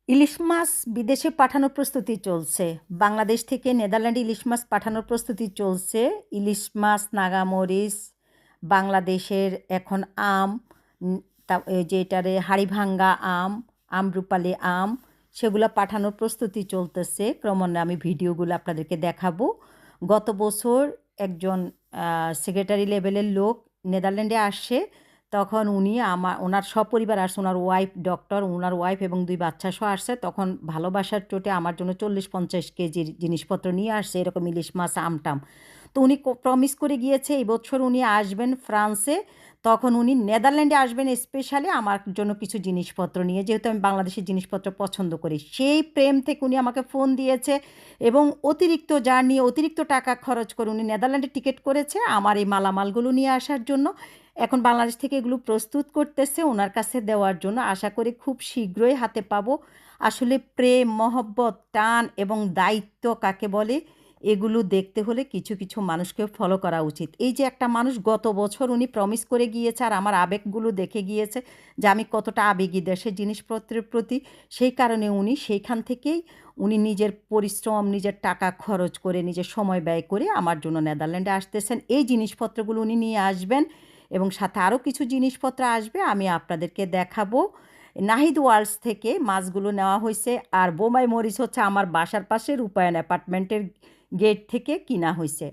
ইলিশ মাছ বিদেশে পাঠানোর প্রস্তুতি চলছে। বাংলাদেশ থেকে নেদারল্যান্ডে ইলিশ মাছ পাঠানোর প্রস্তুতি চলছে। ইলিশ মাছ, নাগামরিচ, বাংলাদেশের এখন আম, উম তা এই যে এটারে হাড়িভাঙ্গা আম, আমরুপালি আম, সেগুলা পাঠানোর প্রস্তুতি চলতেছে। ক্রমান্বয়ে আমি ভিডিওগুলো আপনাদেরকে দেখাবো। গত বছর একজন সেক্রেটারি লেভেলের লোক নেদারল্যান্ডে আসে। তখন উনি ওনার সপরিবার আসছে, ওনার ওয়াইফ ডক্টর, ওনার ওয়াইফ এবং 2 বাচ্চা সহ আসছে। তখন ভালোবাসার চোটে আমার জন্য 40-50 কেজির জিনিসপত্র নিয়ে আসছে, এরকম ইলিশ মাছ, আমটাম। তো উনি প্রমিস করে গিয়েছে এই বছর উনি আসবেন ফ্রান্সে। তখন উনি নেদারল্যান্ডে আসবেন স্পেশালি আমার জন্য কিছু জিনিসপত্র নিয়ে, যেহেতু আমি বাংলাদেশের জিনিসপত্র পছন্দ করি। সেই প্রেম থেকে উনি আমাকে ফোন দিয়েছে এবং অতিরিক্ত জার্নি, অতিরিক্ত টাকা খরচ করে উনি নেদারল্যান্ডে টিকিট করেছে আমার এই মালামালগুলো নিয়ে আসার জন্য। এখন বাংলাদেশ থেকে এগুলো প্রস্তুত করতেছে ওনার কাছে দেওয়ার জন্য। আশা করি খুব শীঘ্রই হাতে পাবো। আসলে প্রেম, মহব্বত, টান এবং দায়িত্ব কাকে বলে, এগুলো দেখতে হলে কিছু কিছু মানুষকে ফলো করা উচিত। এই যে একটা মানুষ গত বছর উনি প্রমিস করে গিয়েছে আর আমার আবেগগুলো দেখে গিয়েছে যে আমি কতটা আবেগী দেশের জিনিসপত্রের প্রতি। সেই কারণে উনি সেইখান থেকেই উনি নিজের পরিশ্রম, নিজের টাকা খরচ করে, নিজের সময় ব্যয় করে আমার জন্য নেদারল্যান্ডে আসতেছেন। এই জিনিসপত্রগুলো উনি নিয়ে আসবেন এবং সাথে আরও কিছু জিনিসপত্র আসবে, আমি আপনাদেরকে দেখাবো। নাহিদ ওয়ার্ল্ডস থেকে মাছগুলো নেওয়া হয়েছে। আর বোম্বাই মরিচ হচ্ছে আমার বাসার পাশে রূপায়ণ অ্যাপার্টমেন্টের গেট থেকে কিনা হয়েছে।